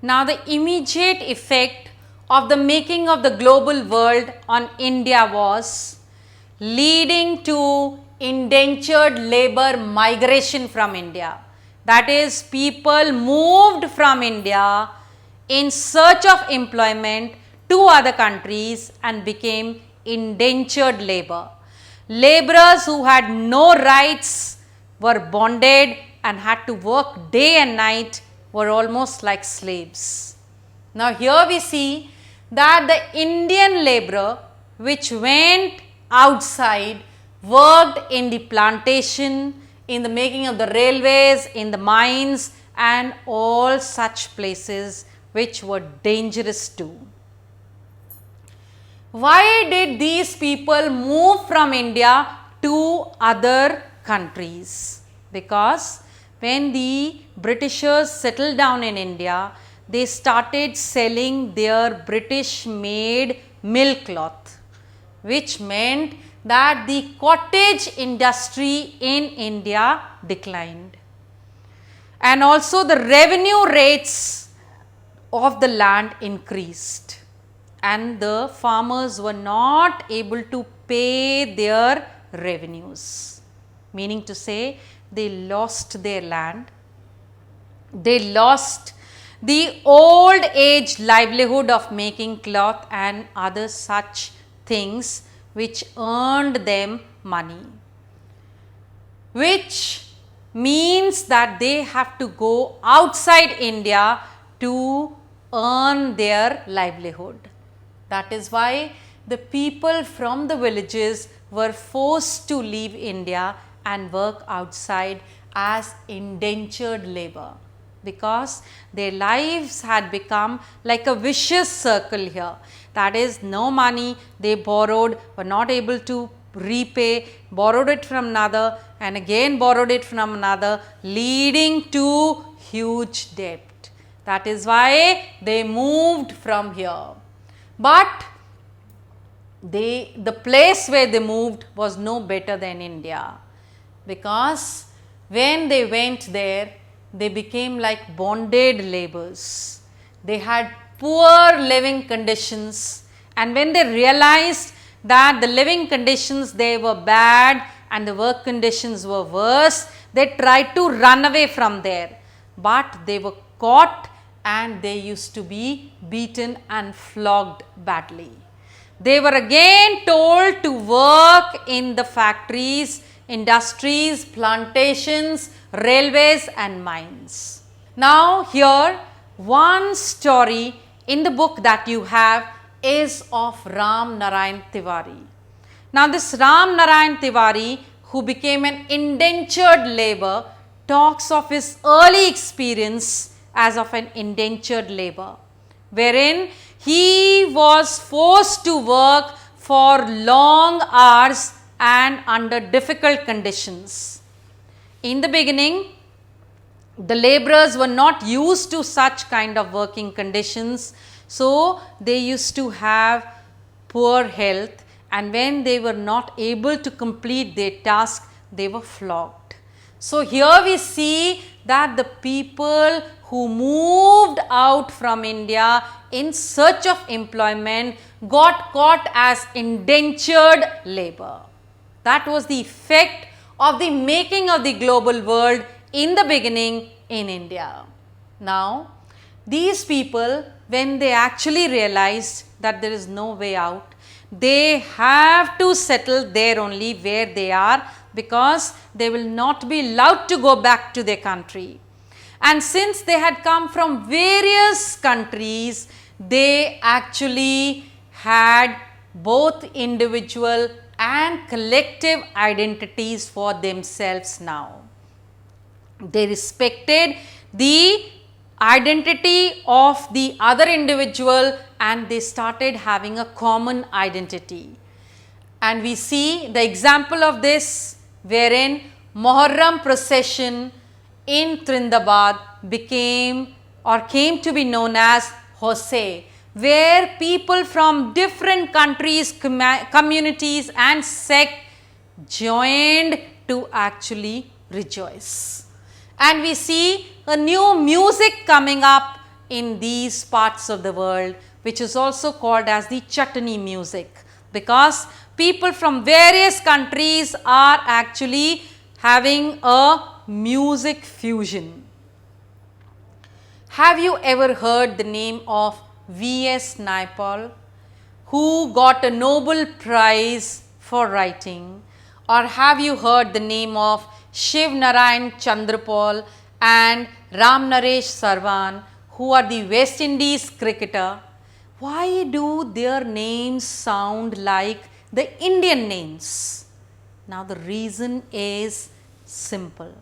Now, the immediate effect of the making of the global world on India was leading to indentured labor migration from India. That is, people moved from India in search of employment to other countries and became indentured labor. Laborers who had no rights were bonded and had to work day and night, were almost like slaves. Now, here we see that the Indian laborer which went outside, worked in the plantation, in the making of the railways, in the mines and all such places which were dangerous too. Why did these people move from India to other countries? Because when the Britishers settled down in India, they started selling their British made mill cloth, which meant that the cottage industry in India declined. And also the revenue rates of the land increased, and the farmers were not able to pay their revenues, meaning to say they lost their land, they lost the old age livelihood of making cloth and other such things which earned them money, which means that they have to go outside India to earn their livelihood. That is why the people from the villages were forced to leave India and work outside as indentured labor, because their lives had become like a vicious circle here. That is, no money, they borrowed, were not able to repay, borrowed it from another and again borrowed it from another, leading to huge debt. That is why they moved from here. But the place where they moved was no better than India, because when they went there, they became like bonded laborers. They had poor living conditions, and when they realized that the living conditions they were bad and the work conditions were worse, they tried to run away from there, but they were caught and they used to be beaten and flogged badly. They were again told to work in the factories, industries, plantations, railways and mines. Now, here one story in the book that you have is of Ram Narayan Tiwari. Now, this Ram Narayan Tiwari, who became an indentured labor, talks of his early experience as of an indentured labor, wherein he was forced to work for long hours and under difficult conditions. In the beginning, the laborers were not used to such kind of working conditions, so they used to have poor health, and when they were not able to complete their task, they were flogged. So, here we see that the people who moved out from India in search of employment got caught as indentured labor. That was the effect of the making of the global world in the beginning in India. Now, these people, when they actually realized that there is no way out, they have to settle there only where they are, because they will not be allowed to go back to their country. And since they had come from various countries, they actually had both individual and collective identities for themselves now. They respected the identity of the other individual and they started having a common identity. And we see the example of this wherein Muharram procession in Trindabad became or came to be known as Hosay, where people from different countries, communities and sect joined to actually rejoice. And we see a new music coming up in these parts of the world, which is also called as the chutney music, because people from various countries are actually having a music fusion. Have you ever heard the name of V.S. Naipaul, who got a Nobel Prize for writing? Or have you heard the name of Shiv Narayan Chandrapal and Ram Naresh Sarwan, who are the West Indies cricketer? Why do their names sound like the Indian names? Now the reason is simple.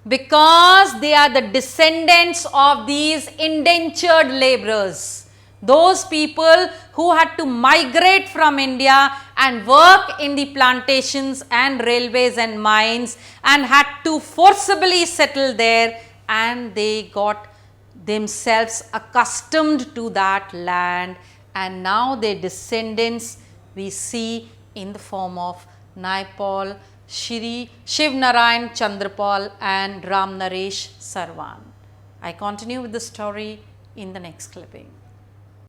Because they are the descendants of these indentured laborers, those people who had to migrate from India and work in the plantations and railways and mines and had to forcibly settle there, and they got themselves accustomed to that land, and now their descendants we see in the form of Naipaul, Shiv Narayan Chandrapal and Ram Naresh Sarwan. I continue with the story in the next clipping.